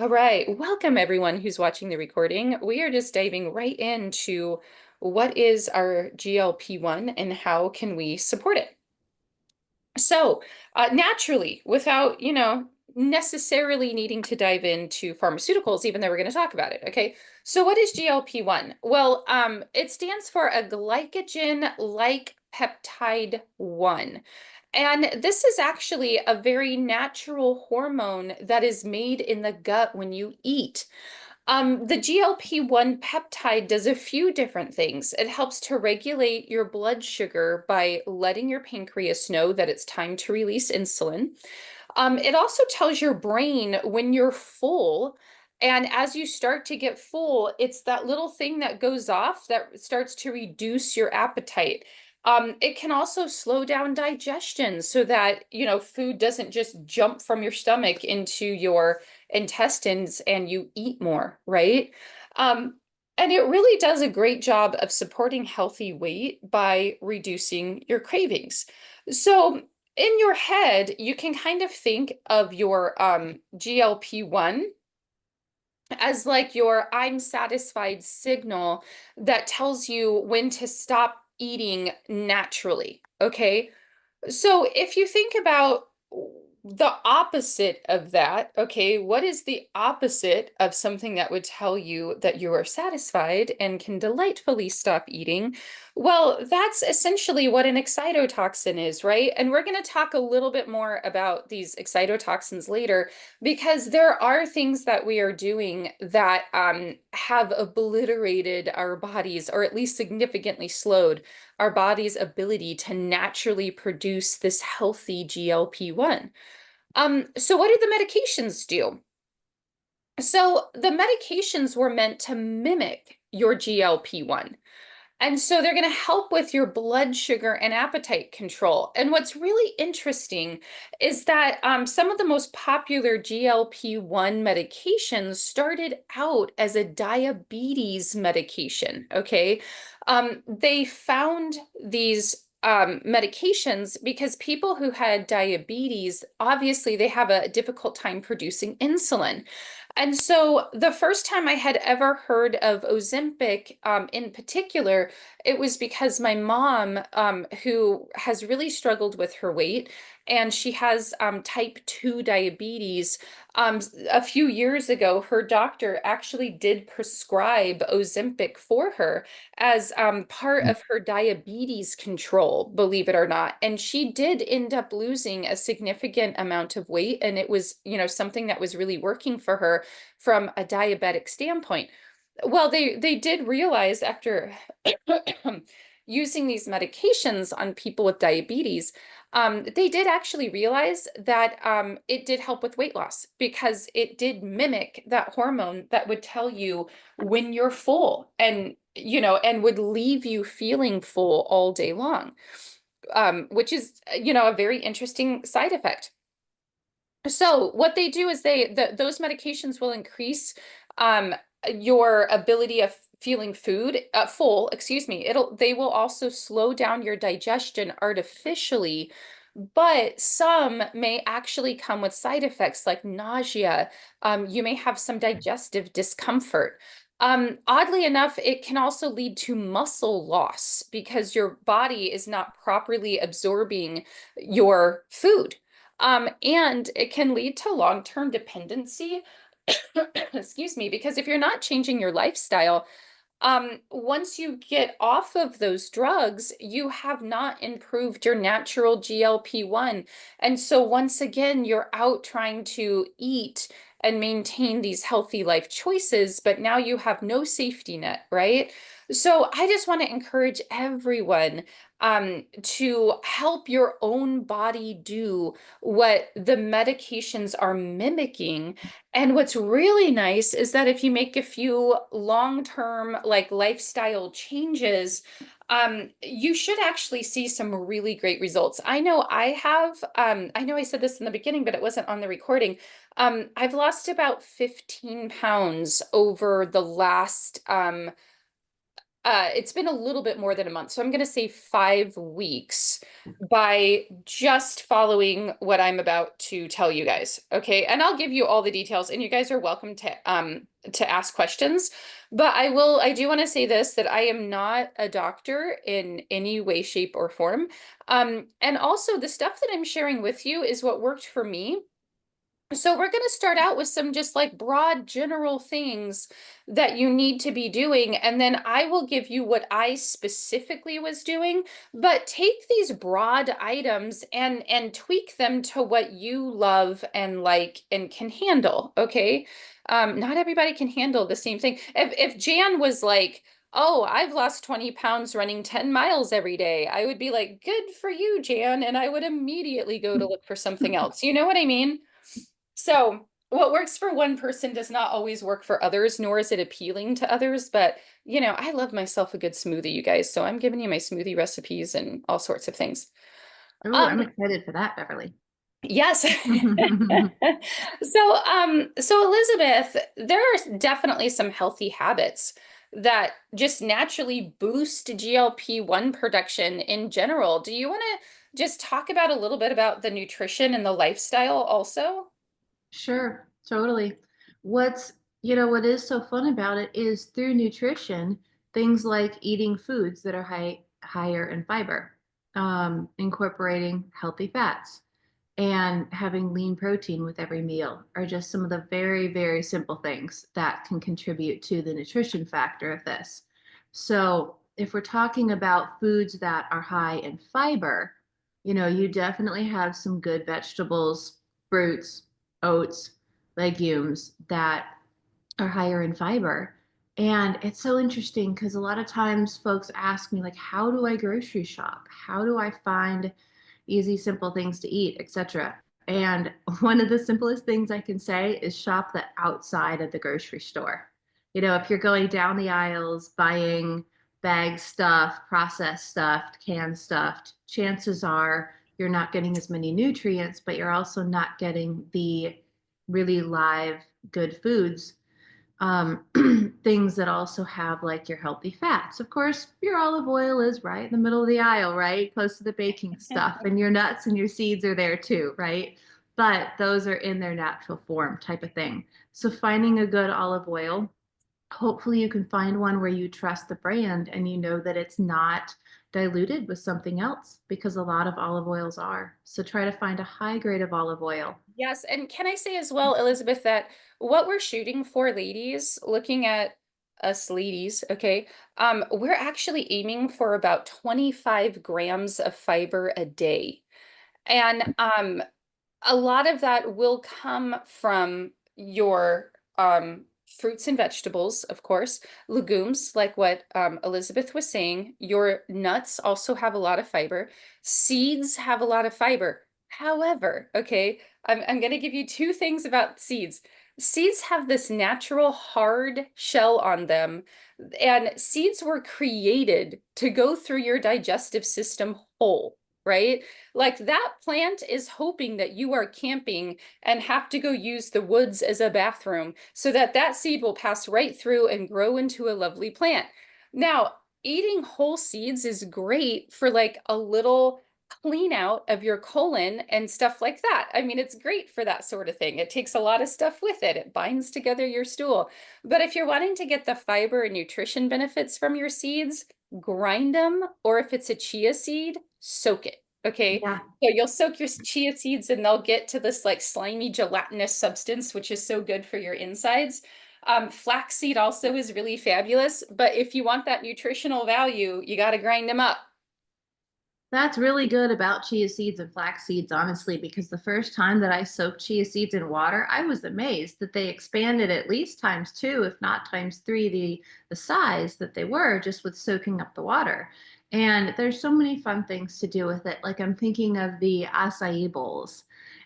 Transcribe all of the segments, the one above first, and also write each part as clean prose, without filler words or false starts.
All right, welcome everyone who's watching the recording. We are just diving right into what is our GLP-1 and how can we support it. So, naturally, without, necessarily needing to dive into pharmaceuticals, even though we're going to talk about it. Okay. So, what is GLP-1? Well, it stands for a glycogen-like peptide 1. And this is actually a very natural hormone that is made in the gut when you eat. The GLP-1 peptide does a few different things. It helps to regulate your blood sugar by letting your pancreas know that it's time to release insulin. It also tells your brain when you're full. And as you start to get full, it's that little thing that goes off that starts to reduce your appetite. It can also slow down digestion so that, food doesn't just jump from your stomach into your intestines and you eat more, right? Um, and it really does a great job of supporting healthy weight by reducing your cravings. So, in your head, you can kind of think of your GLP-1 as like your I'm satisfied signal that tells you when to stop eating naturally. Okay. So if you think about the opposite of that, okay, what is the opposite of something that would tell you that you are satisfied and can delightfully stop eating? Well, that's essentially what an excitotoxin is, right? And we're going to talk a little bit more about these excitotoxins later because there are things that we are doing that have obliterated our bodies or at least significantly slowed our body's ability to naturally produce this healthy GLP-1. So what did the medications do? So the medications were meant to mimic your GLP-1. And so they're going to help with your blood sugar and appetite control. And what's really interesting is that some of the most popular GLP-1 medications started out as a diabetes medication. Okay. They found these medications because people who had diabetes, obviously, they have a difficult time producing insulin. And so the first time I had ever heard of Ozempic in particular, it was because my mom, who has really struggled with her weight, and she has type 2 diabetes. A few years ago, her doctor actually did prescribe Ozempic for her as part of her diabetes control, believe it or not. And she did end up losing a significant amount of weight, and it was, something that was really working for her from a diabetic standpoint. Well, they did realize after using these medications on people with diabetes, they did actually realize that it did help with weight loss because it did mimic that hormone that would tell you when you're full and and would leave you feeling full all day long, which is a very interesting side effect. So what they do is those medications will increase your ability of feeling full, excuse me. They will also slow down your digestion artificially, but some may actually come with side effects like nausea. You may have some digestive discomfort. Oddly enough, it can also lead to muscle loss because your body is not properly absorbing your food. And it can lead to long-term dependency, excuse me, because if you're not changing your lifestyle, once you get off of those drugs, you have not improved your natural GLP-1. And so once again, you're out trying to eat and maintain these healthy life choices, but now you have no safety net, right? So I just want to encourage everyone to help your own body do what the medications are mimicking. And what's really nice is that if you make a few long-term like lifestyle changes, you should actually see some really great results. I know I have, I know I said this in the beginning, but it wasn't on the recording. I've lost about 15 pounds over the last it's been a little bit more than a month, so I'm going to say 5 weeks by just following what I'm about to tell you guys. Okay, and I'll give you all the details, and you guys are welcome to ask questions. But I do want to say this, that I am not a doctor in any way, shape, or form. And also the stuff that I'm sharing with you is what worked for me. So we're going to start out with some just like broad general things that you need to be doing, and then I will give you what I specifically was doing, but take these broad items and tweak them to what you love and like and can handle, okay? Not everybody can handle the same thing. If Jan was like, "Oh, I've lost 20 pounds running 10 miles every day," I would be like, "Good for you, Jan," and I would immediately go to look for something else. You know what I mean? So, what works for one person does not always work for others, nor is it appealing to others. But, I love myself a good smoothie, you guys. So I'm giving you my smoothie recipes and all sorts of things. Oh, I'm Um, excited for that, Beverly. yes. So Elizabeth, there are definitely some healthy habits that just naturally boost GLP-1 production in general. Do you want to just talk about a little bit about the nutrition and the lifestyle also? Sure, totally. What is so fun about it is through nutrition, things like eating foods that are higher in fiber, incorporating healthy fats, and having lean protein with every meal are just some of the very, very simple things that can contribute to the nutrition factor of this. So, if we're talking about foods that are high in fiber, you definitely have some good vegetables, fruits, oats, legumes that are higher in fiber. And it's so interesting because a lot of times folks ask me, like, how do I grocery shop? How do I find easy, simple things to eat, etc.? And one of the simplest things I can say is shop the outside of the grocery store. If you're going down the aisles buying bag stuff, processed stuffed, canned stuffed, chances are you're not getting as many nutrients, but you're also not getting the really live, good foods, things that also have like your healthy fats. Of course, your olive oil is right in the middle of the aisle, right? Close to the baking stuff, and your nuts and your seeds are there too, right? But those are in their natural form type of thing. So finding a good olive oil, hopefully you can find one where you trust the brand and you know that it's not diluted with something else because a lot of olive oils are. So try to find a high grade of olive oil. Yes, and can I say as well, Elizabeth, that what we're shooting for, ladies, looking at us ladies, okay, we're actually aiming for about 25 grams of fiber a day. And a lot of that will come from your fruits and vegetables, of course, legumes, like what Elizabeth was saying. Your nuts also have a lot of fiber. Seeds have a lot of fiber. However, okay, I'm going to give you two things about seeds. Seeds have this natural hard shell on them, and seeds were created to go through your digestive system whole, right? Like that plant is hoping that you are camping and have to go use the woods as a bathroom so that that seed will pass right through and grow into a lovely plant. Now, eating whole seeds is great for like a little clean out of your colon and stuff like that. I mean, it's great for that sort of thing. It takes a lot of stuff with it. It binds together your stool. But if you're wanting to get the fiber and nutrition benefits from your seeds, grind them, or if it's a chia seed, soak it. Okay. Yeah. So you'll soak your chia seeds and they'll get to this like slimy gelatinous substance, which is so good for your insides. Flaxseed also is really fabulous, but if you want that nutritional value, you got to grind them up. That's really good about chia seeds and flax seeds, honestly, because the first time that I soaked chia seeds in water, I was amazed that they expanded at least times two, if not times three, the size that they were just with soaking up the water. And there's so many fun things to do with it. Like I'm thinking of the acai bowls.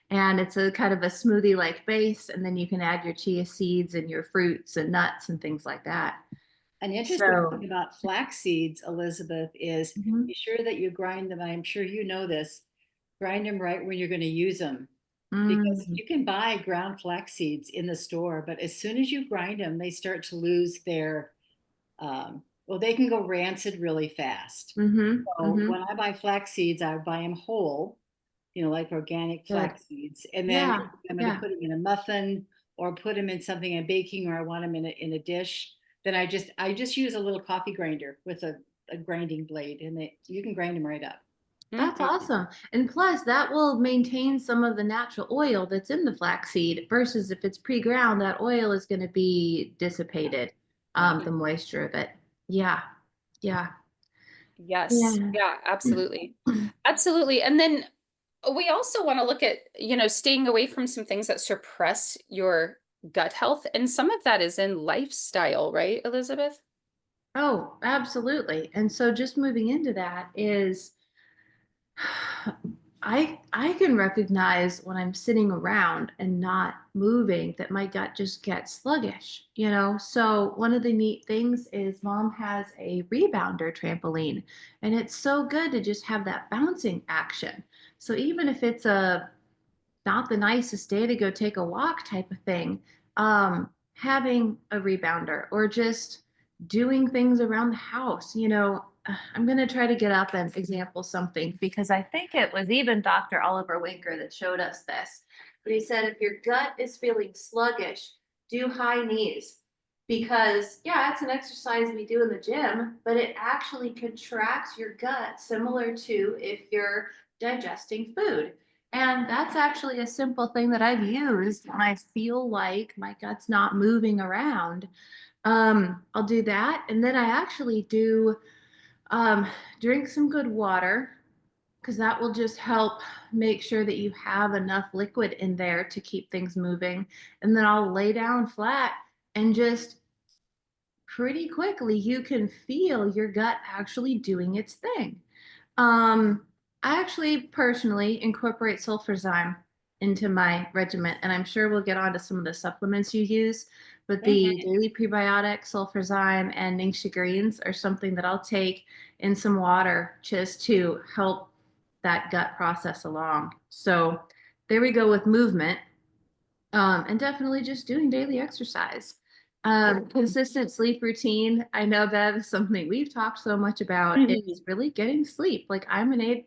And it's a kind of a smoothie like base, and then you can add your chia seeds and your fruits and nuts and things like that. An interesting thing So, about flax seeds, Elizabeth, is be mhm. sure that you grind them. I'm sure you know this. Grind them right when you're going to use them. Because Mm, you can buy ground flax seeds in the store, but as soon as you grind them, they start to lose their Well, they can go rancid really fast. Mm-hmm. So Mm-hmm. when I buy flax seeds, I buy them whole, like organic Good. flax seeds. And then if Yeah. I'm going to Yeah. put them in a muffin or put them in something I'm baking, or I want them in a dish, then I just use a little coffee grinder with a grinding blade, and you can grind them right up. That's Mhm. awesome. And plus, that will maintain some of the natural oil that's in the flaxseed versus if it's pre-ground, that oil is going to be dissipated, Yeah. the moisture of it. Yeah. Yeah. Yes. Yeah. Yeah, absolutely. Absolutely. And then we also want to look at, staying away from some things that suppress your gut health. And some of that is in lifestyle, right, Elizabeth? Oh, absolutely. And so just moving into that is I can recognize when I'm sitting around and not moving that my gut just gets sluggish, you know? So one of the neat things is mom has a rebounder trampoline, and it's so good to just have that bouncing action. So even if it's a not the nicest day to go take a walk type of thing, having a rebounder or just doing things around the house, I'm going to try to get up and example something because I think it was even Dr. Oliver Winker that showed us this. But he said if your gut is feeling sluggish, do high knees because, yeah, it's an exercise we do in the gym, but it actually contracts your gut similar to if you're digesting food. And that's actually a simple thing that I've used when I feel like my gut's not moving around. I'll do that. And then I actually do um, drink some good water because that will just help make sure that you have enough liquid in there to keep things moving. And then I'll lay down flat and just pretty quickly you can feel your gut actually doing its thing. Um, I actually personally incorporate sulfurzyme into my regimen, and I'm sure we'll get onto some of the supplements you use, but the Mhm. daily prebiotic, sulfurzyme, and Ningxia greens are something that I'll take in some water just to help that gut process along. So there we go with movement, and definitely just doing daily exercise. Consistent sleep routine. I know that is something we've talked so much about. It's Mhm. really getting sleep. Like I'm an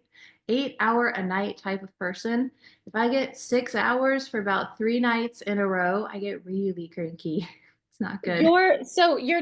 8 hour a night type of person. If I get 6 hours for about 3 nights in a row, I get really cranky. It's not good. Your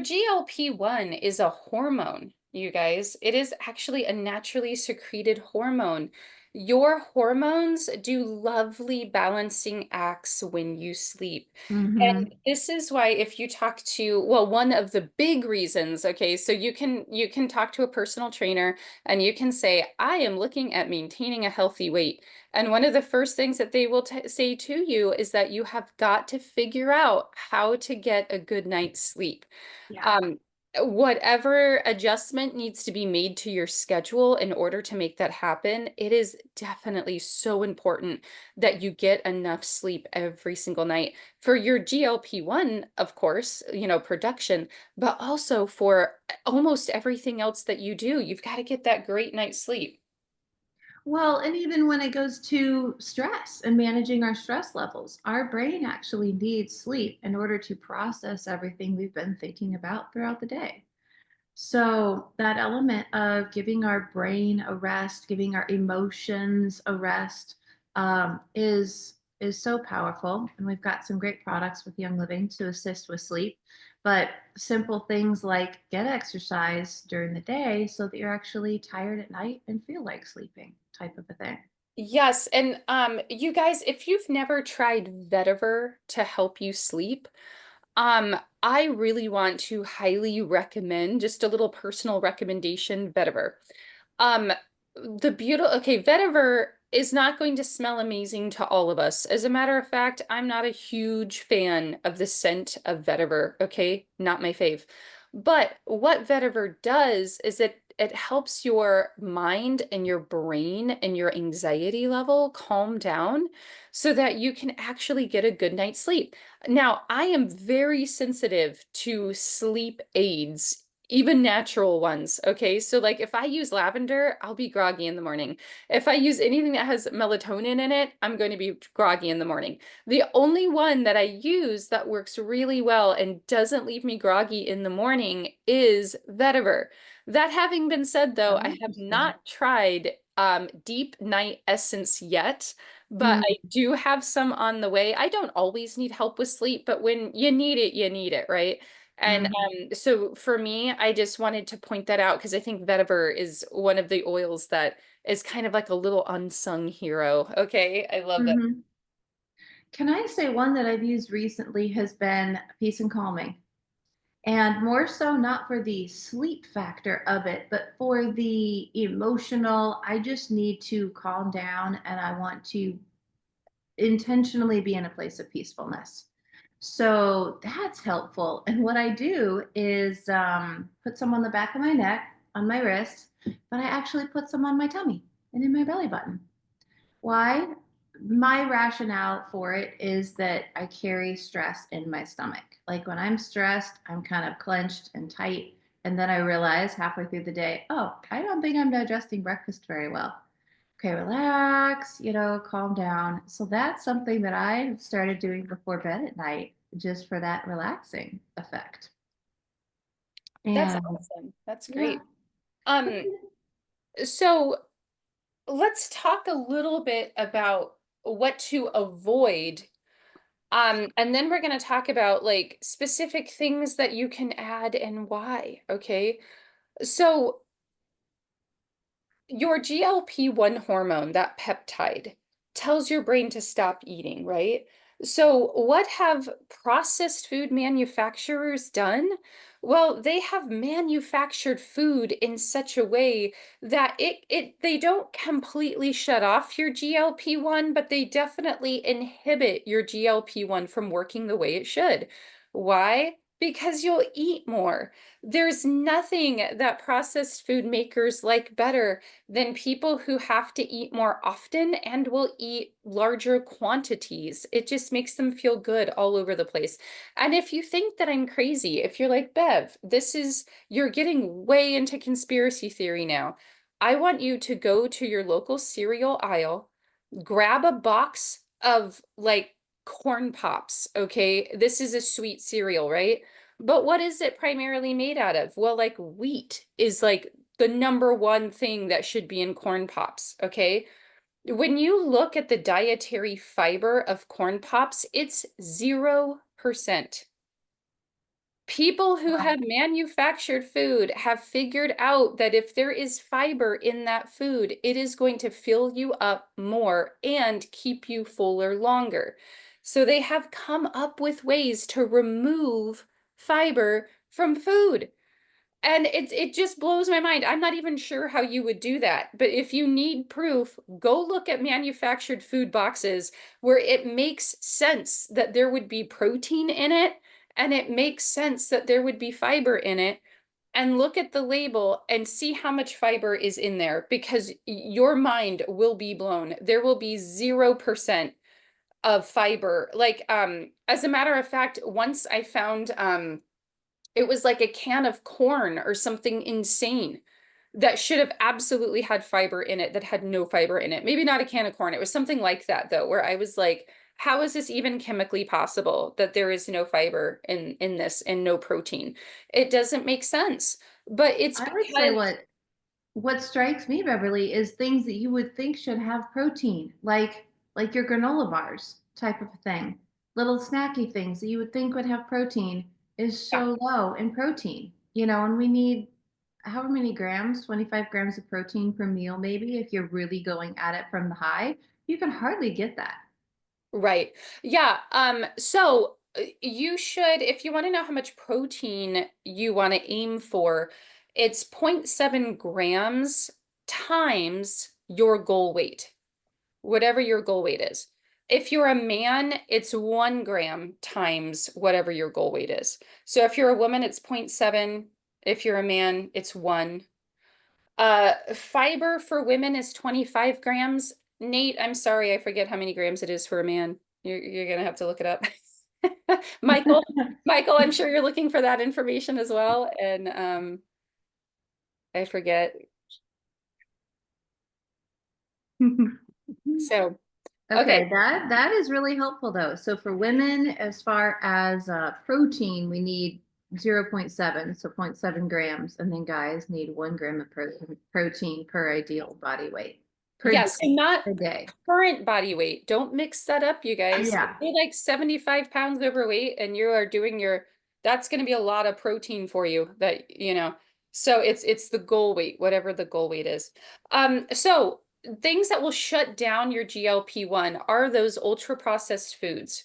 GLP-1 is a hormone, you guys. It is actually a naturally secreted hormone. Your hormones do lovely balancing acts when you sleep. Mm-hmm. And this is why if you talk to, well, one of the big reasons, okay, so you can talk to a personal trainer and you can say, I am looking at maintaining a healthy weight. And one of the first things that they will say to you is that you have got to figure out how to get a good night's sleep. Yeah. Um, whatever adjustment needs to be made to your schedule in order to make that happen, it is definitely so important that you get enough sleep every single night for your GLP-1, of course, production, but also for almost everything else that you do. You've got to get that great night's sleep. Well, and even when it goes to stress and managing our stress levels, our brain actually needs sleep in order to process everything we've been thinking about throughout the day. So, that element of giving our brain a rest, giving our emotions a rest, is so powerful. And we've got some great products with Young Living to assist with sleep. But simple things like get exercise during the day so that you're actually tired at night and feel like sleeping, type of a thing. Yes, and you guys, if you've never tried vetiver to help you sleep, I really want to highly recommend, just a little personal recommendation, vetiver. Um, okay, vetiver is not going to smell amazing to all of us. As a matter of fact, I'm not a huge fan of the scent of vetiver, okay? Not my fave. But what vetiver does is it helps your mind and your brain and your anxiety level calm down so that you can actually get a good night's sleep. Now, I am very sensitive to sleep aids even natural ones. Okay. So like if I use lavender, I'll be groggy in the morning. If I use anything that has melatonin in it, I'm going to be groggy in the morning. The only one that I use that works really well and doesn't leave me groggy in the morning is vetiver. That having been said, though, Oh, I have interesting. not tried deep night essence yet, but Mm, I do have some on the way. I don't always need help with sleep, but when you need it, right? And mhm, so for me, I just wanted to point that out because I think vetiver is one of the oils that is kind of like a little unsung hero. Okay, I love that. mhm. Can I say one that I've used recently has been peace and calming? And more so not for the sleep factor of it, but for the emotional, I just need to calm down and I want to intentionally be in a place of peacefulness. So that's helpful. And what I do is put some on the back of my neck, on my wrist, but I actually put some on my tummy and in my belly button. Why? My rationale for it is that I carry stress in my stomach. Like when I'm stressed, I'm kind of clenched and tight. And then I realize halfway through the day, oh, I don't think I'm digesting breakfast very well. Okay, relax, calm down. So that's something that I started doing before bed at night, just for that relaxing effect. That's And awesome. That's yeah. great. Um, so let's talk a little bit about what to avoid. And then we're going to talk about like specific things that you can add and why. Okay. So your GLP-1 hormone, that peptide, tells your brain to stop eating, right? So, what have processed food manufacturers done? Well, they have manufactured food in such a way that they don't completely shut off your GLP-1, but they definitely inhibit your GLP-1 from working the way it should. Why? Because you'll eat more. There's nothing that processed food makers like better than people who have to eat more often and will eat larger quantities. It just makes them feel good all over the place. And if you think that I'm crazy, if you're like, Bev, you're getting way into conspiracy theory now. I want you to go to your local cereal aisle, grab a box of like corn pops. Okay. This is a sweet cereal, right? But what is it primarily made out of? Well, like wheat is like the number one thing that should be in corn pops. Okay. When you look at the dietary fiber of corn pops, it's 0%. People who Wow. have manufactured food have figured out that if there is fiber in that food, it is going to fill you up more and keep you fuller longer. So they have come up with ways to remove fiber from food. And it just blows my mind. I'm not even sure how you would do that. But if you need proof, go look at manufactured food boxes where it makes sense that there would be protein in it and it makes sense that there would be fiber in it. And look at the label and see how much fiber is in there because your mind will be blown. There will be 0% of fiber. Like, as a matter of fact, once I found it was like a can of corn or something insane that should have absolutely had fiber in it that had no fiber in it. Maybe not a can of corn. It was something like that though, where I was like, how is this even chemically possible that there is no fiber in this and no protein? It doesn't make sense. But it's I would say because what strikes me, Beverly, is things that you would think should have protein, like your granola bars type of thing. Little snacky things that you would think would have protein is yeah, so low in protein. And we need however many grams, 25 grams of protein per meal, maybe, if you're really going at it from the high. You can hardly get that. right. Yeah. So you should, if you want to know how much protein you want to aim for, it's 0.7 grams times your goal weight, whatever your goal weight is. If you're a man, it's 1 gram times whatever your goal weight is. So if you're a woman, it's 0.7. If you're a man, it's 1. Fiber for women is 25 grams. Nate, I'm sorry, I forget how many grams it is for a man. You're gonna have to look it up. Michael, Michael, I'm sure you're looking for that information as well. And I forget. So, okay. Okay, that is really helpful though. So for women, as far as protein, we need 0.7, so zero point 0.7 grams, and then guys need 1 gram of protein per ideal body weight Yes, and not per day. current body weight. Don't mix that up, you guys. If Yeah. you're like 75 pounds overweight and you are doing that's going to be a lot of protein for you that, so it's the goal weight, whatever the goal weight is. So things that will shut down your GLP-1 are those ultra processed foods.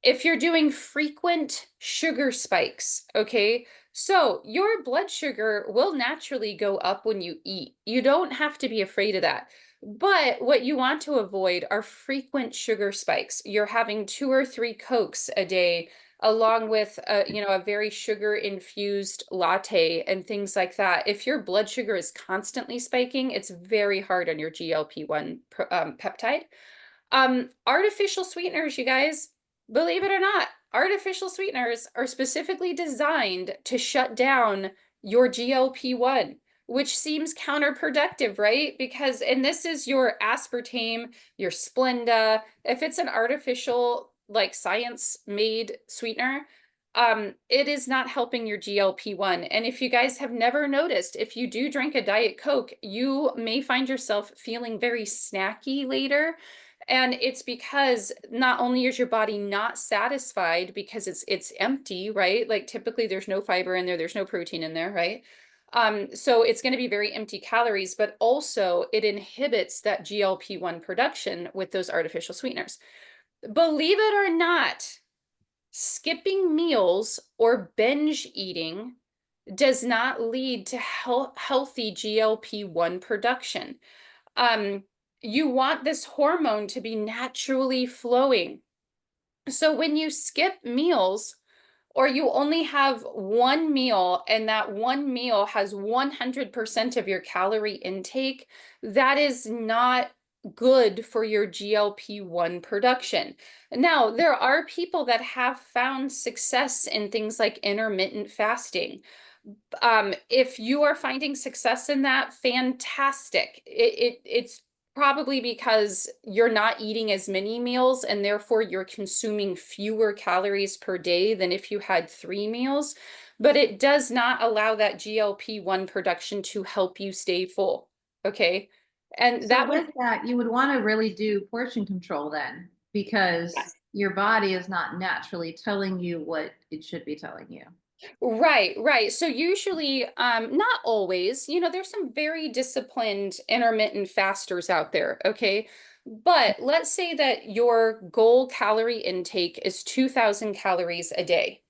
If you're doing frequent sugar spikes, okay, so your blood sugar will naturally go up when you eat. You don't have to be afraid of that. But what you want to avoid are frequent sugar spikes. You're having 2 or 3 Cokes a day, along with a very sugar infused latte and things like that. If your blood sugar is constantly spiking, it's very hard on your GLP-1 peptide. Artificial sweeteners, you guys, believe it or not, artificial sweeteners are specifically designed to shut down your GLP-1, which seems counterproductive, right? Because, and this is your aspartame, your Splenda, if it's an artificial, like science-made sweetener, it is not helping your GLP-1. And if you guys have never noticed, if you do drink a Diet Coke, you may find yourself feeling very snacky later. And it's because not only is your body not satisfied because it's empty, right? Like typically there's no fiber in there, there's no protein in there, right? So it's going to be very empty calories, but also it inhibits that GLP-1 production with those artificial sweeteners. Believe it or not, skipping meals or binge eating does not lead to healthy GLP-1 production. You want this hormone to be naturally flowing. So when you skip meals or you only have one meal and that one meal has 100% of your calorie intake, that is not good for your GLP-1 production. Now, there are people that have found success in things like intermittent fasting. If you are finding success in that, fantastic. It's probably because you're not eating as many meals and therefore you're consuming fewer calories per day than if you had 3 meals. But it does not allow that GLP-1 production to help you stay full. Okay. And So that with that, you would want to really do portion control then, because your body is not naturally telling you what it should be telling you. Right, right. So usually, not always, there's some very disciplined intermittent fasters out there, okay? But let's say that your goal calorie intake is 2,000 calories a day.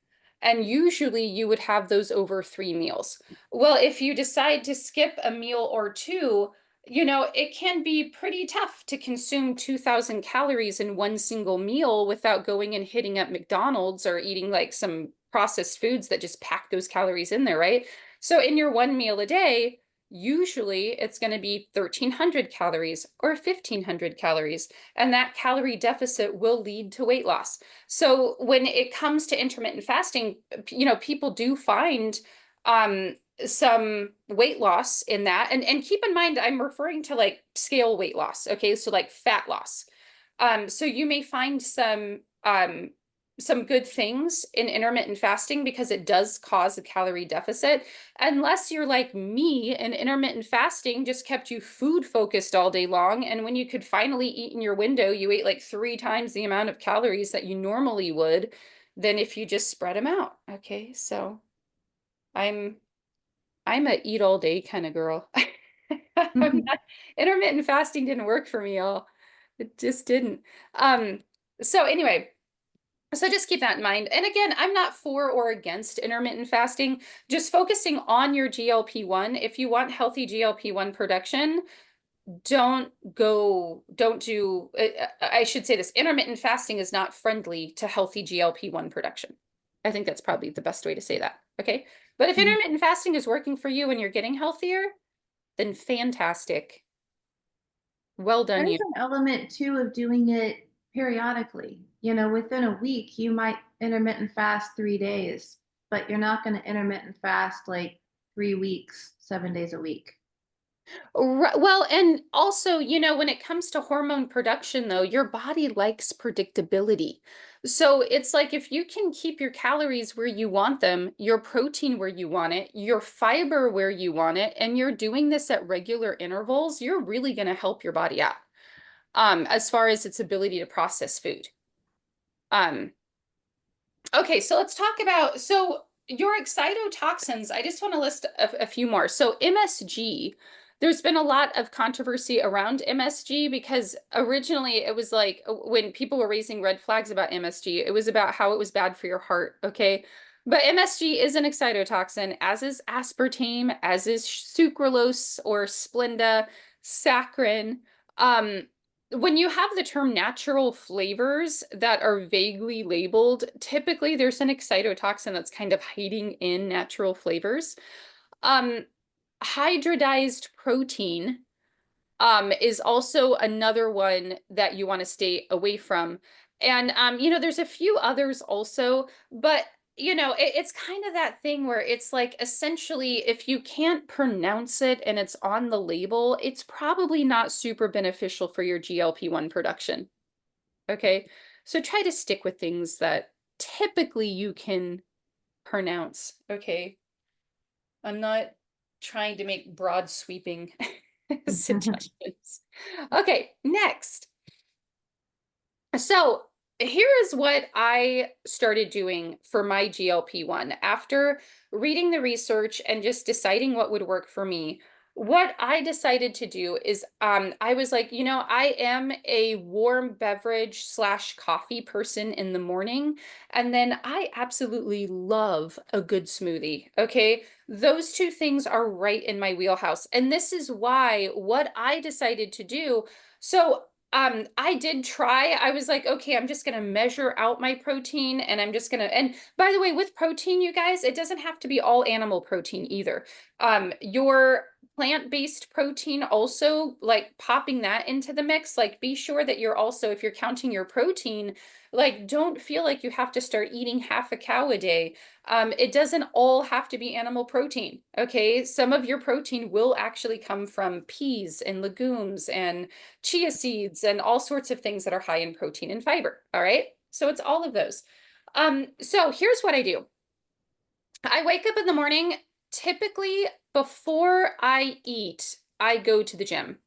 And usually you would have those over 3 meals. Well, if you decide to skip a meal or two, it can be pretty tough to consume 2,000 calories in one single meal without going and hitting up McDonald's or eating like some processed foods that just pack those calories in there, right? So in your one meal a day, usually it's going to be 1,300 calories or 1,500 calories, and that calorie deficit will lead to weight loss. So when it comes to intermittent fasting, people do find some weight loss in that. And keep in mind, I'm referring to like scale weight loss, okay? So like fat loss. So you may find some good things in intermittent fasting because it does cause a calorie deficit. Unless you're like me and intermittent fasting just kept you food focused all day long. And when you could finally eat in your window, you ate like 3 times the amount of calories that you normally would than if you just spread them out. Okay, so I'm a eat all day kind of girl. Intermittent fasting didn't work for me, y'all. It just didn't. So anyway, so just keep that in mind. And again, I'm not for or against intermittent fasting, just focusing on your GLP-1. If you want healthy GLP-1 production, don't do, I should say this, intermittent fasting is not friendly to healthy GLP-1 production. I think that's probably the best way to say that. Okay. But if intermittent fasting is working for you and you're getting healthier, then fantastic. Well done, There's you. an element too of doing it periodically. Within a week, you might intermittent fast 3 days, but you're not going to intermittent fast like 3 weeks, 7 days a week. Well, and also, when it comes to hormone production, though, your body likes predictability. So it's like if you can keep your calories where you want them, your protein where you want it, your fiber where you want it, and you're doing this at regular intervals, you're really going to help your body out, as far as its ability to process food. Um, Okay, so let's talk about your excitotoxins. I just want to list a few more. So MSG, there's been a lot of controversy around MSG because originally it was like when people were raising red flags about MSG, it was about how it was bad for your heart, okay? But MSG is an excitotoxin, as is aspartame, as is sucralose or Splenda, saccharin. When you have the term natural flavors that are vaguely labeled, typically there's an excitotoxin that's kind of hiding in natural flavors. Um, Hybridized protein is also another one that you want to stay away from. And, there's a few others also, but, it's kind of that thing where it's like essentially if you can't pronounce it and it's on the label, it's probably not super beneficial for your GLP-1 production. Okay. So try to stick with things that typically you can pronounce. Okay. I'm not trying to make broad sweeping suggestions. Okay, next. So here is what I started doing for my GLP-1 after reading the research and just deciding what would work for me. What I decided to do is I was like, I am a warm beverage slash coffee person in the morning. And then I absolutely love a good smoothie. Okay. Those two things are right in my wheelhouse. And this is why what I decided to do. So I did try. I was like, okay, I'm just gonna measure out my protein and I'm just gonna, and by the way, with protein, you guys, it doesn't have to be all animal protein either. Your plant-based protein also, like popping that into the mix, like be sure that you're also, if you're counting your protein, like don't feel like you have to start eating half a cow a day. It doesn't all have to be animal protein, okay? Some of your protein will actually come from peas and legumes and chia seeds and all sorts of things that are high in protein and fiber, all right? So it's all of those. So here's what I do. I wake up in the morning, typically before I eat, I go to the gym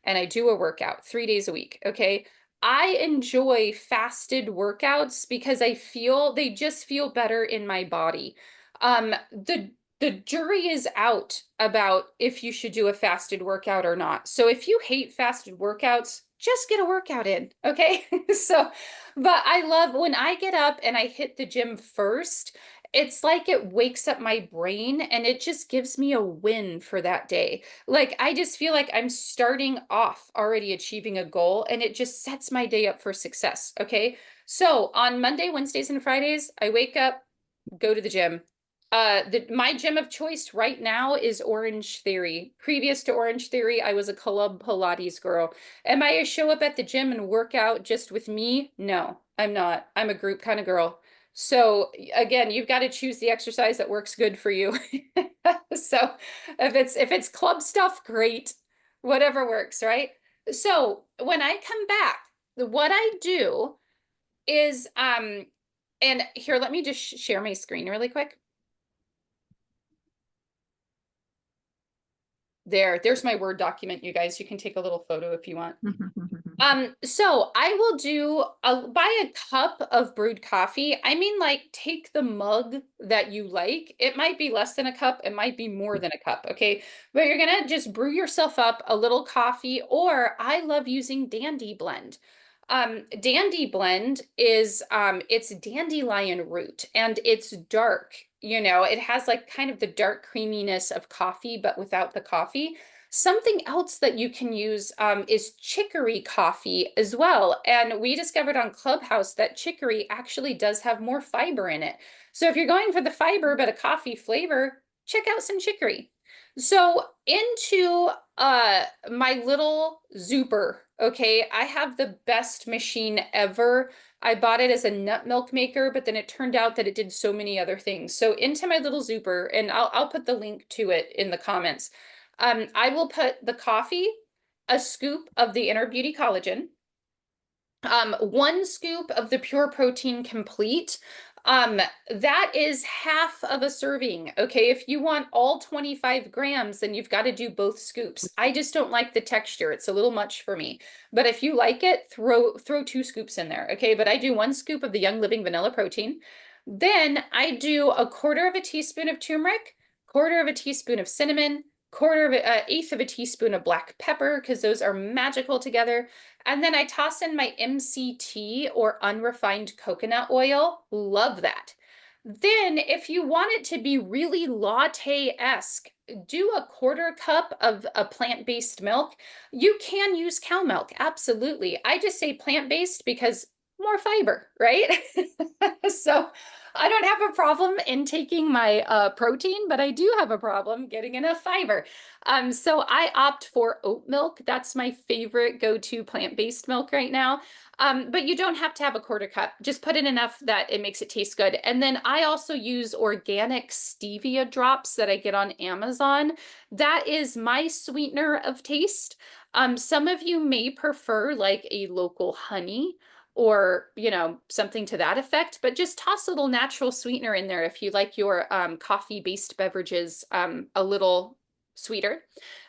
and I do a workout 3 days a week. Okay. I enjoy fasted workouts because they just feel better in my body. The jury is out about if you should do a fasted workout or not. So if you hate fasted workouts, just get a workout in. Okay. But I love when I get up and I hit the gym first, it's like it wakes up my brain and it just gives me a win for that day. Like, I just feel like I'm starting off already achieving a goal and it just sets my day up for success. Okay. So on Monday, Wednesdays, and Fridays, I wake up, go to the gym. My gym of choice right now is Orange Theory. Previous to Orange Theory, I was a club Pilates girl. Am I a show up at the gym and work out just with me? No, I'm not. I'm a group kind of girl. So again, you've got to choose the exercise that works good for you. So if it's club stuff, great. Whatever works, right? So when I come back, what I do is and here, let me just share my screen really quick. There's my Word document, you guys. You can take a little photo if you want. So I will buy a cup of brewed coffee. I mean, like, take the mug that you like. It might be less than a cup, it might be more than a cup, okay? But you're gonna just brew yourself up a little coffee, or I love using Dandy Blend. Dandy Blend is it's dandelion root and it's dark. It has like kind of the dark creaminess of coffee, but without the coffee. Something else that you can use is chicory coffee as well. And we discovered on Clubhouse that chicory actually does have more fiber in it. So if you're going for the fiber but a coffee flavor, check out some chicory. So into my little Zuper Okay, I have the best machine ever. I bought it as a nut milk maker, but then it turned out that it did so many other things. So into my little Zuper, and I'll put the link to it in the comments. I will put the coffee, a scoop of the Inner Beauty Collagen, 1 scoop of the Pure Protein Complete. That is half of a serving. Okay, if you want all 25 grams, then you've got to do both scoops. I just don't like the texture. It's a little much for me. But if you like it, throw 2 scoops in there. Okay, but I do 1 scoop of the Young Living Vanilla Protein. Then I do a 1/4 of a teaspoon of turmeric, 1/4 of a teaspoon of cinnamon, 1/8 of a teaspoon of black pepper, because those are magical together. And then I toss in my MCT or unrefined coconut oil. Love that. Then if you want it to be really latte-esque, do a 1/4 cup of a plant-based milk. You can use cow milk, absolutely. I just say plant-based because more fiber, right? So I don't have a problem in taking my protein, but I do have a problem getting enough fiber. So I opt for oat milk. That's my favorite go-to plant-based milk right now. But you don't have to have a 1/4 cup. Just put in enough that it makes it taste good. And then I also use organic stevia drops that I get on Amazon. That is my sweetener of taste. Some of you may prefer like a local honey or, something to that effect, but just toss a little natural sweetener in there if you like your coffee-based beverages a little sweeter.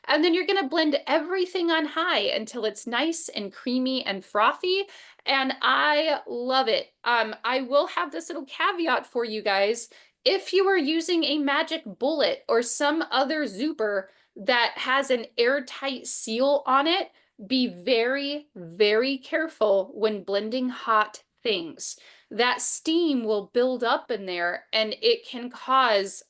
And then you're going to blend everything on high until it's nice and creamy and frothy. And I love it. I will have this little caveat for you guys. If you are using a magic bullet or some other Zuper that has an airtight seal on it, be very, very careful when blending hot things. That steam will build up in there and it can cause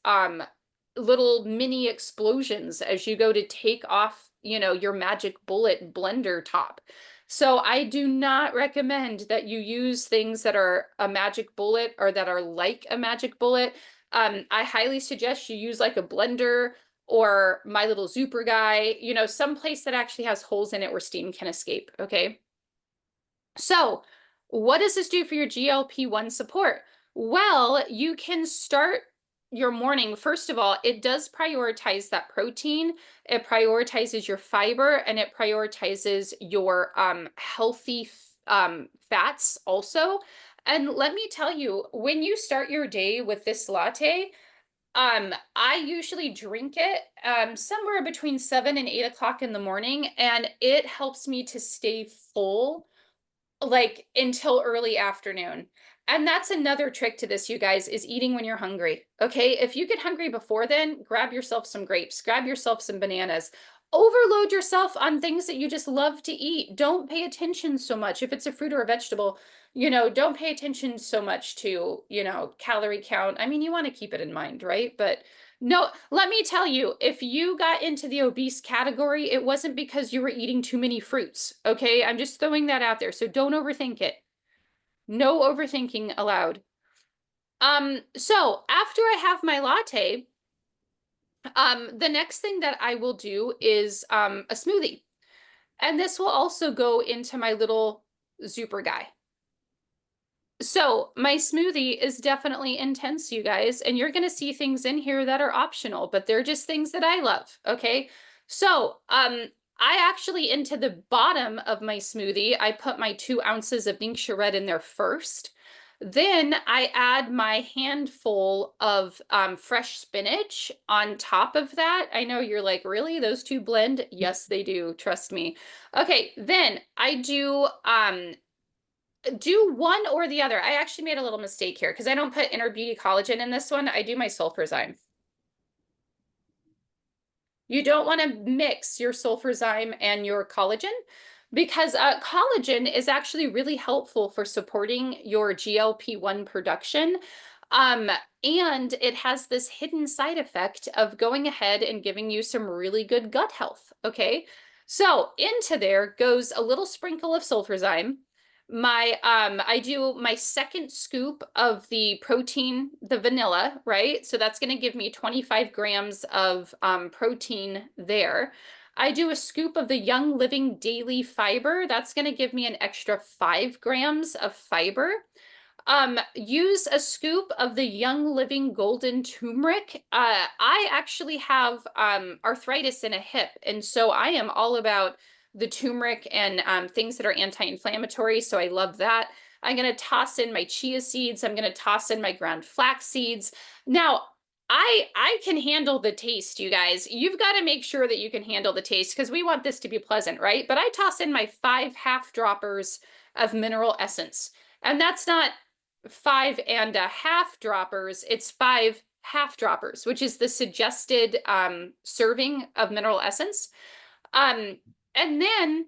little mini explosions as you go to take off, your magic bullet blender top. So I do not recommend that you use things that are a magic bullet or that are like a magic bullet. I highly suggest you use like a blender or my little Zuper guy, some place that actually has holes in it where steam can escape. Okay. So what does this do for your GLP-1 support? Well, you can start your morning. First of all, it does prioritize that protein. It prioritizes your fiber and it prioritizes your healthy fats also. And let me tell you, when you start your day with this latte, I usually drink it somewhere between 7 and 8 o'clock in the morning, and it helps me to stay full like until early afternoon. And that's another trick to this, you guys, is eating when you're hungry. Okay. If you get hungry before then, grab yourself some grapes, grab yourself some bananas, overload yourself on things that you just love to eat. Don't pay attention so much. If it's a fruit or a vegetable, don't pay attention so much to, calorie count. I mean, you want to keep it in mind, right? But no, let me tell you, if you got into the obese category, it wasn't because you were eating too many fruits. Okay. I'm just throwing that out there. So don't overthink it. No overthinking allowed. So after I have my latte, the next thing that I will do is a smoothie. And this will also go into my little Zuper guy. So my smoothie is definitely intense, you guys, and you're going to see things in here that are optional, but they're just things that I love. Okay. So, I actually, into the bottom of my smoothie, I put my 2 ounces of Ningxia Red in there first. Then I add my handful of fresh spinach on top of that. I know you're like, really? Those two blend? Yes, they do. Trust me. Okay, then I do one or the other. I actually made a little mistake here because I don't put Inner Beauty Collagen in this one. I do my sulfurzyme. You don't want to mix your sulfurzyme and your collagen because collagen is actually really helpful for supporting your GLP-1 production. And it has this hidden side effect of going ahead and giving you some really good gut health. Okay. So into there goes a little sprinkle of sulfurzyme. I do my 2nd scoop of the protein, the vanilla, right? So that's going to give me 25 grams of protein there. I do a scoop of the Young Living Daily Fiber. That's going to give me an extra 5 grams of fiber. Use a scoop of the Young Living Golden Turmeric. I actually have arthritis in a hip, and so I am all about the turmeric and things that are anti-inflammatory, so I love that. I'm going to toss in my chia seeds. I'm going to toss in my ground flax seeds. Now, I can handle the taste, you guys. You've got to make sure that you can handle the taste because we want this to be pleasant, right? But I toss in my 5 half droppers of mineral essence. And that's not 5 1/2 droppers, it's 5 half droppers, which is the suggested serving of mineral essence. And then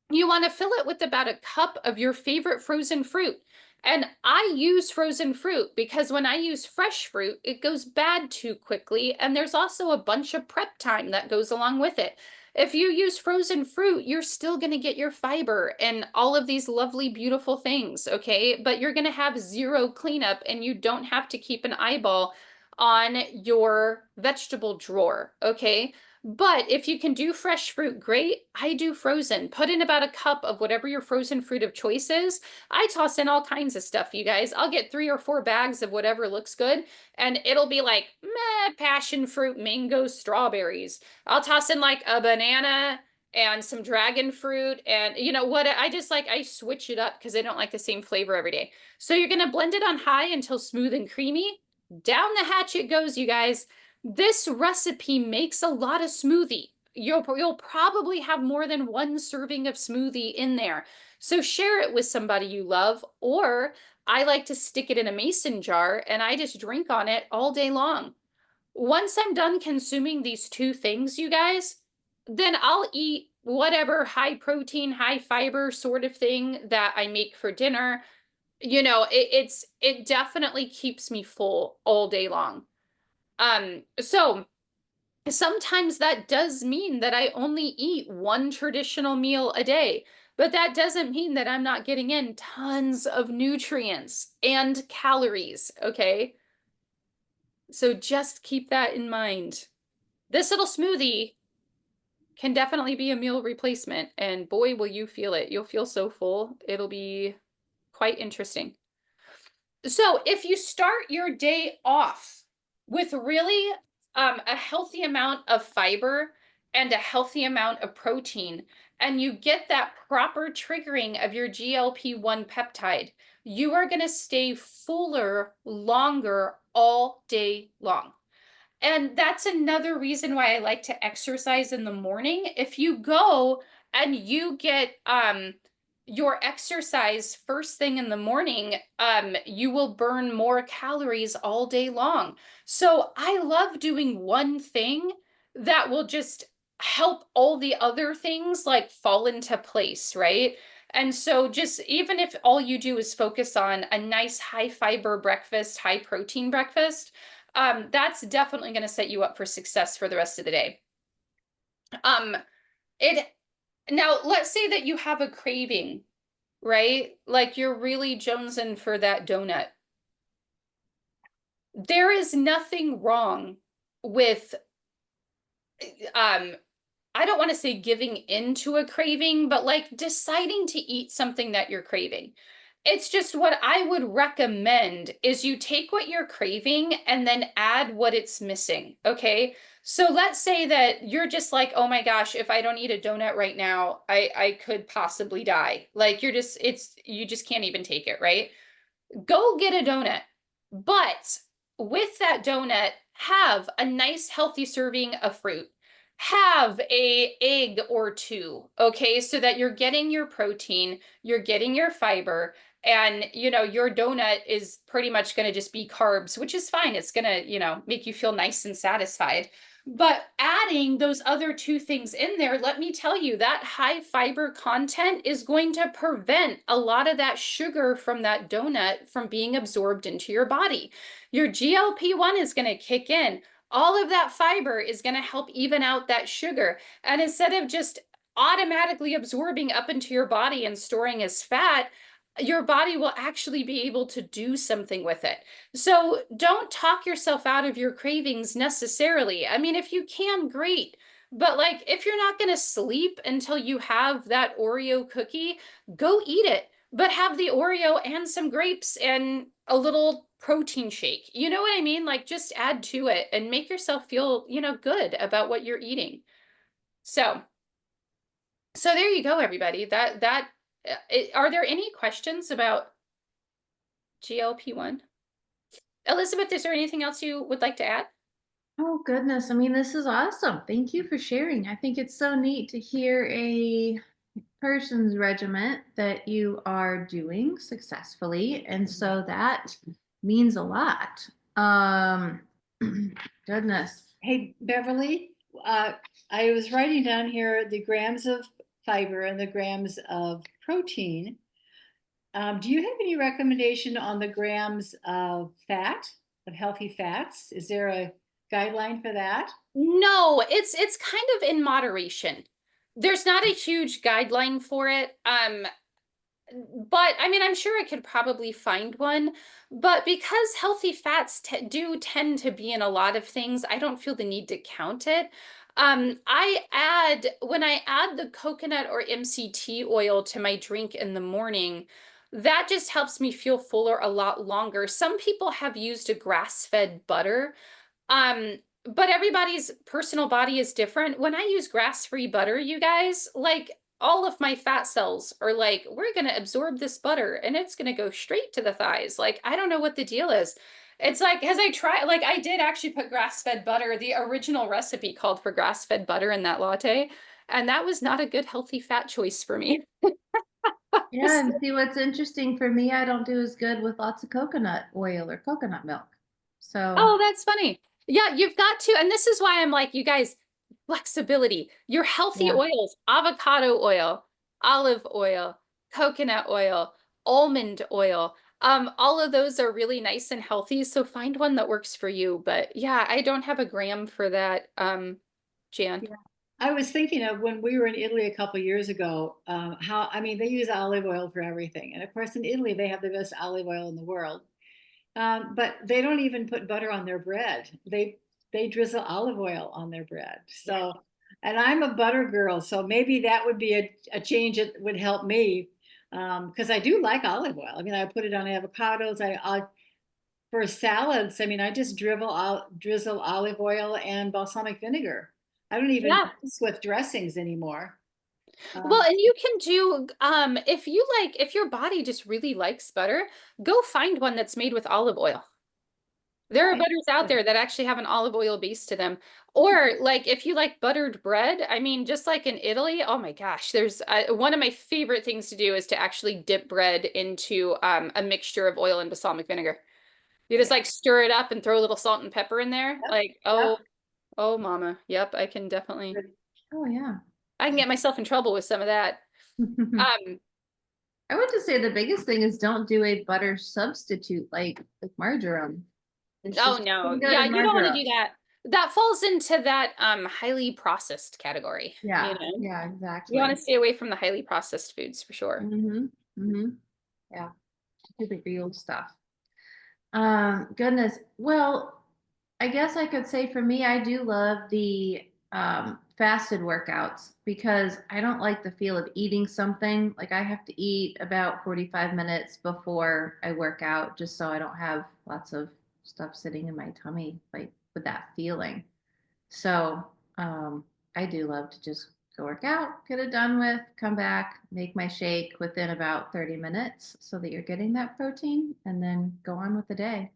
you want to fill it with about a cup of your favorite frozen fruit. And I use frozen fruit because when I use fresh fruit, it goes bad too quickly. And there's also a bunch of prep time that goes along with it. If you use frozen fruit, you're still going to get your fiber and all of these lovely, beautiful things, okay? But you're going to have zero cleanup and you don't have to keep an eyeball on your vegetable drawer, okay? But if you can do fresh fruit, great. I do frozen. Put in about a cup of whatever your frozen fruit of choice is. I toss in all kinds of stuff, you guys. I'll get 3 or 4 bags of whatever looks good, and it'll be like, meh, passion fruit, mango, strawberries. I'll toss in like a banana and some dragon fruit, and you know what? I switch it up because I don't like the same flavor every day. So you're gonna blend it on high until smooth and creamy. Down the hatch it goes, you guys. This recipe makes a lot of smoothie. You'll probably have more than 1 serving of smoothie in there. So share it with somebody you love, or I like to stick it in a mason jar and I just drink on it all day long. Once I'm done consuming these 2 things, you guys, then I'll eat whatever high protein, high fiber sort of thing that I make for dinner. You know, it definitely keeps me full all day long. So sometimes that does mean that I only eat 1 traditional meal a day, but that doesn't mean that I'm not getting in tons of nutrients and calories, okay? So just keep that in mind. This little smoothie can definitely be a meal replacement, and boy, will you feel it. You'll feel so full. It'll be quite interesting. So if you start your day off with really a healthy amount of fiber and a healthy amount of protein, and you get that proper triggering of your GLP-1 peptide, you are going to stay fuller longer all day long. And that's another reason why I like to exercise in the morning. If you go and you get your exercise first thing in the morning, you will burn more calories all day long. So I love doing one thing that will just help all the other things like fall into place, right? And so just even if all you do is focus on a nice high fiber breakfast, high protein breakfast, that's definitely going to set you up for success for the rest of the day. It Now let's say that you have a craving, right? Like you're really jonesing for that donut. There is nothing wrong with I don't want to say giving into a craving, but like deciding to eat something that you're craving. It's just what I would recommend is you take what you're craving and then add what it's missing. Okay. So let's say that you're just like, oh my gosh, if I don't eat a donut right now, I could possibly die. Like you just can't even take it, right? Go get a donut. But with that donut, have a nice healthy serving of fruit. Have a egg or 2, okay? So that you're getting your protein, you're getting your fiber, and you know, your donut is pretty much going to just be carbs, which is fine. It's going to, you know, make you feel nice and satisfied. But adding those other 2 things in there, let me tell you, that high fiber content is going to prevent a lot of that sugar from that donut from being absorbed into your body. Your GLP-1 is going to kick in. All of that fiber is going to help even out that sugar. And instead of just automatically absorbing up into your body and storing as fat, your body will actually be able to do something with it. So don't talk yourself out of your cravings necessarily. I mean, if you can, great. But like, if you're not going to sleep until you have that Oreo cookie, go eat it, but have the Oreo and some grapes and a little protein shake. You know what I mean? Like, just add to it and make yourself feel, good about what you're eating. So, so there you go, everybody. Are there any questions about GLP-1? Elizabeth, is there anything else you would like to add? Oh goodness. I mean, this is awesome. Thank you for sharing. I think it's so neat to hear a person's regiment that you are doing successfully. And so that means a lot. Um, goodness. Hey, Beverly, I was writing down here the grams of fiber and the grams of protein. Do you have any recommendation on the grams of fat, of healthy fats? Is there a guideline for that? No, it's kind of in moderation. There's not a huge guideline for it. But I mean, I'm sure I could probably find one. But because healthy fats do tend to be in a lot of things, I don't feel the need to count it. When I add the coconut or MCT oil to my drink in the morning, that just helps me feel fuller a lot longer. Some people have used a grass-fed butter. But everybody's personal body is different. When I use grass-free butter, you guys, like all of my fat cells are like, we're going to absorb this butter and it's going to go straight to the thighs. Like, I don't know what the deal is. It's like, as I try, like, I did actually put grass-fed butter. The original recipe called for grass-fed butter in that latte. And that was not a good, healthy fat choice for me. Yeah, and see what's interesting for me, I don't do as good with lots of coconut oil or coconut milk. So, Oh, that's funny. Yeah, you've got to, and this is why I'm like, you guys, flexibility. Your healthy yeah. oils, avocado oil, olive oil, coconut oil, almond oil. All of those are really nice and healthy, so find one that works for you. But yeah, I don't have a gram for that, Jan. Yeah. I was thinking of when we were in Italy a couple years ago, how, I mean, they use olive oil for everything. And of course, in Italy, they have the best olive oil in the world. But they don't even put butter on their bread. They drizzle olive oil on their bread. So, and I'm a butter girl, so maybe that would be a change that would help me because I do like olive oil. I mean, I put it on avocados. I for salads. I mean, I just drizzle olive oil and balsamic vinegar. I don't even Yeah. mess with dressings anymore. Well, Um, and you can do, if you like, if your body just really likes butter, go find one that's made with olive oil. There are okay. butters out there that actually have an olive oil base to them. Or like if you like buttered bread, I mean, just like in Italy, oh my gosh, there's one of my favorite things to do is to actually dip bread into a mixture of oil and balsamic vinegar. You just Yeah. like stir it up and throw a little salt and pepper in there. Yep. Like, Yep. oh mama. Yep, I can definitely, Oh yeah. I can get myself in trouble with some of that. Um, I would just say the biggest thing is don't do a butter substitute like margarine. It's oh just no. good Yeah, in you don't want to do margarine. that. That falls into that highly processed category, you Yeah, know. yeah, You want exactly. to stay away from the highly processed foods for sure. Mm-hmm. Mm-hmm. Yeah, do the real stuff. Goodness. Well, I guess I could say for me, I do love the fasted workouts because I don't like the feel of eating something. Like I have to eat about 45 minutes before I work out just so I don't have lots of stuff sitting in my tummy, like with that feeling. So I do love to just go work out, get it done with, come back, make my shake within about 30 minutes so that you're getting that protein and then go on with the day.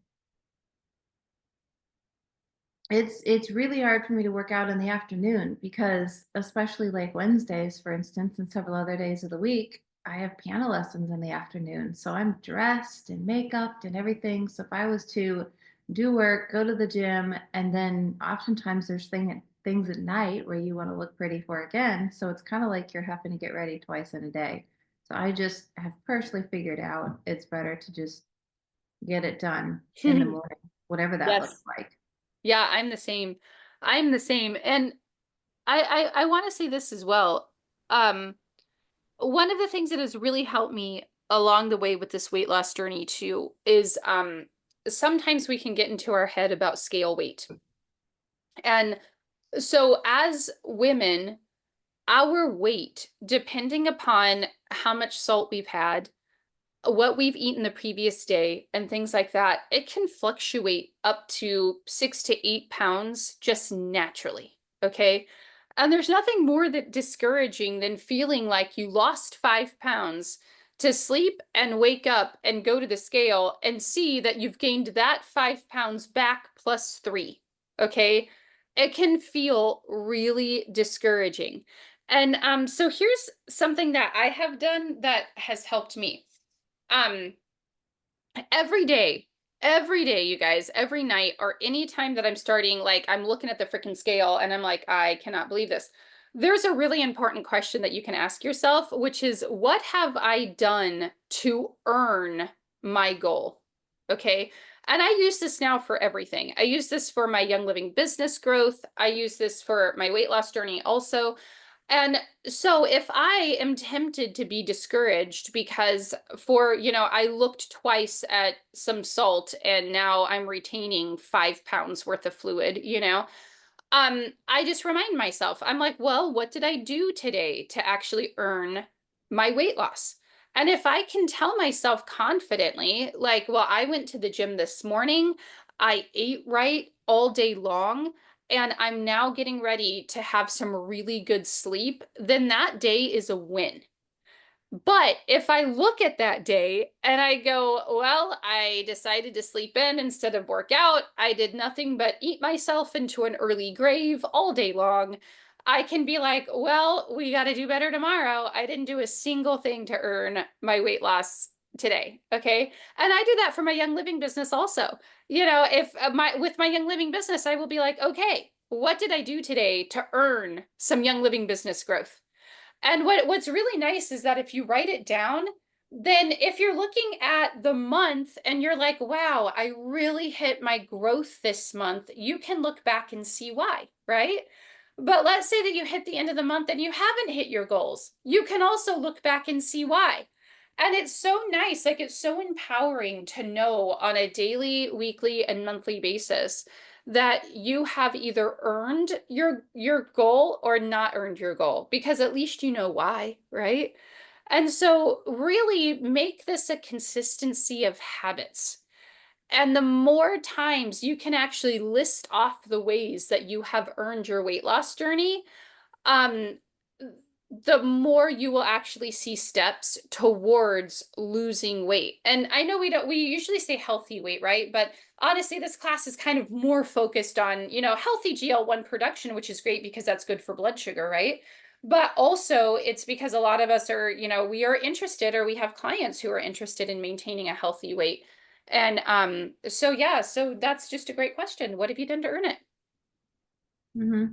It's really hard for me to work out in the afternoon because especially like Wednesdays, for instance, and several other days of the week, I have piano lessons in the afternoon. So I'm dressed and makeuped and everything. So if I was to do work, go to the gym, and then oftentimes there's things at night where you want to look pretty for again. So it's kind of like you're having to get ready twice in a day. So I just have personally figured out it's better to just get it done in the morning, whatever that looks Yes. like. Yeah, I'm the same. I'm the same. And I want to say this as well. Um, One of the things that has really helped me along the way with this weight loss journey too is sometimes we can get into our head about scale weight. And So as women, our weight, depending upon how much salt we've had, what we've eaten the previous day, and things like that, it can fluctuate up to 6 to 8 pounds just naturally. Okay. And there's nothing more that discouraging than feeling like you lost 5 pounds to sleep and wake up and go to the scale and see that you've gained that 5 pounds back plus three. Okay. It can feel really discouraging. And so here's something that I have done that has helped me. Um, every day, every day, you guys, every night, or any time that I'm starting, like I'm looking at the freaking scale and I'm like, I cannot believe this. There's a really important question that you can ask yourself, which is, what have I done to earn my goal? Okay. And I use this now for everything. I use this for my Young Living business growth. I use this for my weight loss journey also. And so if I am tempted to be discouraged because I looked twice at some salt and now I'm retaining 5 pounds worth of fluid, I just remind myself, I'm like, well, what did I do today to actually earn my weight loss? And if I can tell myself confidently, like, well, I went to the gym this morning, I ate right all day long, and I'm now getting ready to have some really good sleep, then that day is a win. But if I look at that day and I go, well, I decided to sleep in instead of work out, I did nothing but eat myself into an early grave all day long, I can be like, well, we got to do better tomorrow. I didn't do a single thing to earn my weight loss today. Okay. And I do that for my Young Living business also. If with my Young Living business, I will be like, okay, what did I do today to earn some Young Living business growth? And what's really nice is that if you write it down, then if you're looking at the month and you're like, wow, I really hit my growth this month, you can look back and see why, right? But let's say that you hit the end of the month and you haven't hit your goals. You can also look back and see why. And it's so nice, like it's so empowering to know on a daily, weekly, and monthly basis that you have either earned your goal or not earned your goal, because at least you know why, right? And so really make this a consistency of habits. And the more times you can actually list off the ways that you have earned your weight loss journey, um, the more you will actually see steps towards losing weight. And I know we usually say healthy weight, right? But honestly, this class is kind of more focused on, healthy GL1 production, which is great because that's good for blood sugar, right? But also it's because a lot of us are, we are interested, or we have clients who are interested in maintaining a healthy weight. And so yeah, so that's just a great question. What have you done to earn it? Hmm.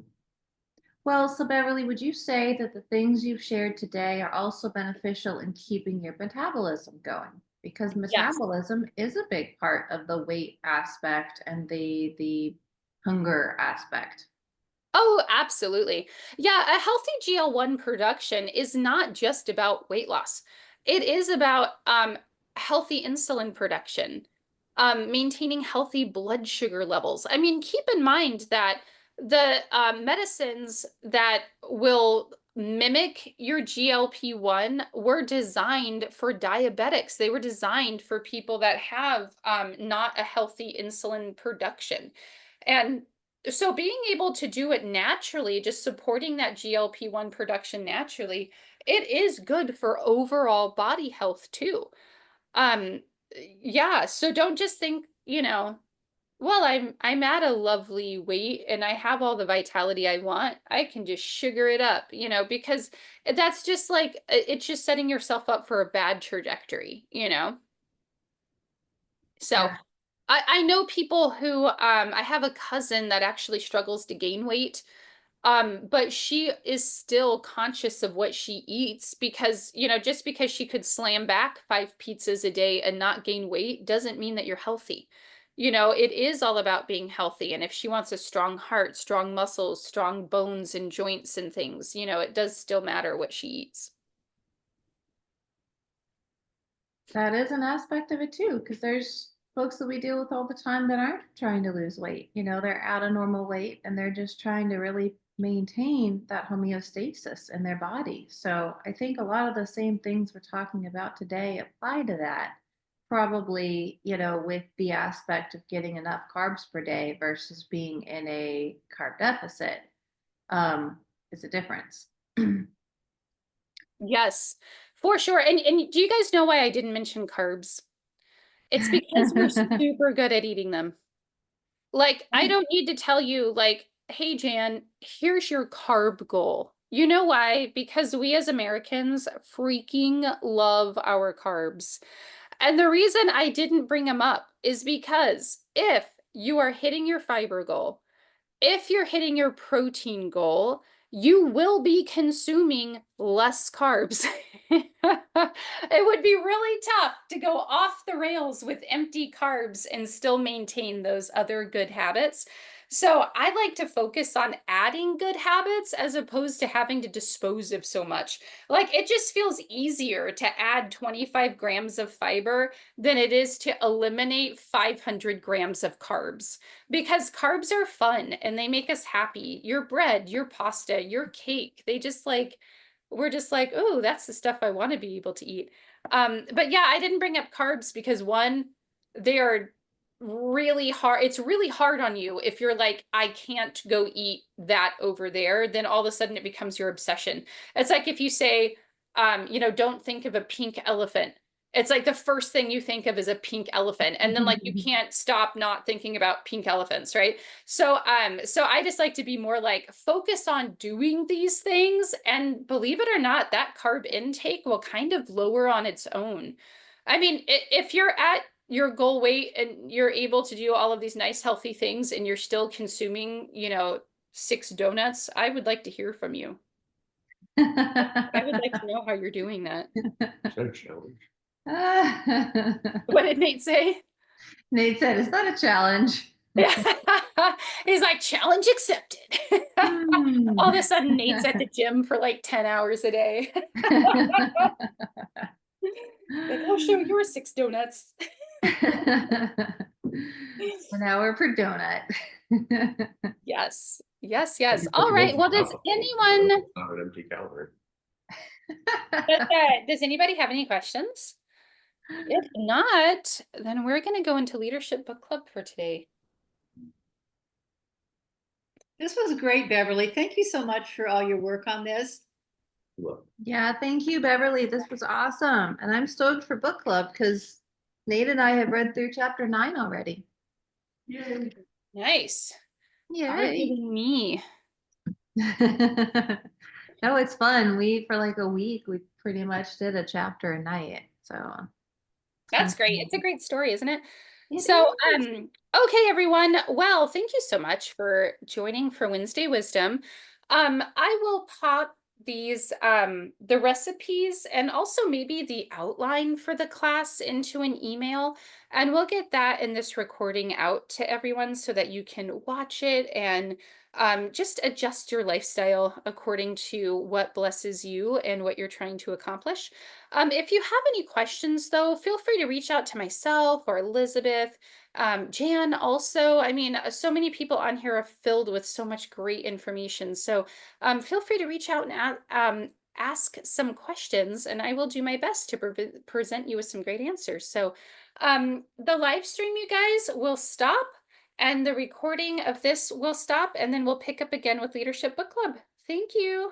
Well, so Beverly, would you say that the things you've shared today are also beneficial in keeping your metabolism going? Because Yes. metabolism is a big part of the weight aspect and the hunger aspect. Oh, absolutely. Yeah, a healthy GL1 production is not just about weight loss. It is about healthy insulin production, maintaining healthy blood sugar levels. I mean, keep in mind that the medicines that will mimic your GLP-1 were designed for diabetics. They were designed for people that have not a healthy insulin production. And so being able to do it naturally, just supporting that GLP-1 production naturally, it is good for overall body health too. Um, yeah, so don't just think, well, I'm at a lovely weight and I have all the vitality I want. I can just sugar it up, because that's just like it's just setting yourself up for a bad trajectory. So Yeah. I know people who I have a cousin that actually struggles to gain weight. But she is still conscious of what she eats because, just because she could slam back 5 pizzas a day and not gain weight doesn't mean that you're healthy. It is all about being healthy. And if she wants a strong heart, strong muscles, strong bones and joints and things, it does still matter what she eats. That is an aspect of it too, because there's folks that we deal with all the time that aren't trying to lose weight. You know, they're at a normal weight and they're just trying to really maintain that homeostasis in their body. So I think a lot of the same things we're talking about today apply to that. Probably, you know, with the aspect of getting enough carbs per day versus being in a carb deficit, is a difference. Yes, for sure. And do you guys know why I didn't mention carbs? It's because we're super good at eating them. Like, I don't need to tell you, like, hey, Jan, here's your carb goal. You know why? Because we as Americans freaking love our carbs. And the reason I didn't bring them up is because if you are hitting your fiber goal, if you're hitting your protein goal, you will be consuming less carbs. It would be really tough to go off the rails with empty carbs and still maintain those other good habits. So I like to focus on adding good habits as opposed to having to dispose of so much. Like it just feels easier to add 25 grams of fiber than it is to eliminate 500 grams of carbs, because carbs are fun and they make us happy. Your bread, your pasta, your cake, they just like, we're just like, oh, that's the stuff I want to be able to eat. But yeah, I didn't bring up carbs because one, they are really hard. It's really hard on you if you're like, I can't go eat that over there, then all of a sudden it becomes your obsession. It's like if you say, you know, don't think of a pink elephant. It's like the first thing you think of is a pink elephant. And then like you can't stop not thinking about pink elephants, right? So I just like to be more like focus on doing these things. And believe it or not, that carb intake will kind of lower on its own. I mean, if you're at your goal weight and you're able to do all of these nice healthy things and you're still consuming, you know, 6 donuts, I would like to hear from you. I would like to know how you're doing that. So challenge. What did Nate say? Nate said, "Is that a challenge?" He's like, challenge accepted. All of a sudden, Nate's at the gym for like 10 hours a day. Like, I'll show your 6 donuts. An hour per donut. Yes, yes, yes. All right. Well, does anyone, It's not an empty calorie. does anybody have any questions? If not, then we're going to go into Leadership Book Club for today. This was great, Beverly. Thank you so much for all your work on this. Look, Yeah, thank you, Beverly. This was awesome. And I'm stoked for book club because Nate and I have read through chapter 9 already. yay. Nice. Harder Yay. than me. No, it's fun. We, for like a week, we pretty much did a chapter a night. So That's great. It's a great story, isn't it? it So, is. okay, everyone. Well, thank you so much for joining for Wednesday Wisdom. I will pop these, the recipes and also maybe the outline for the class into an email, and we'll get that in this recording out to everyone so that you can watch it and just adjust your lifestyle according to what blesses you and what you're trying to accomplish. If you have any questions, though, feel free to reach out to myself or Elizabeth, Jan also. I mean, so many people on here are filled with so much great information. So feel free to reach out and ask some questions, and I will do my best to present you with some great answers. So the live stream, you guys, will stop, and the recording of this will stop, and then we'll pick up again with Leadership Book Club. Thank you.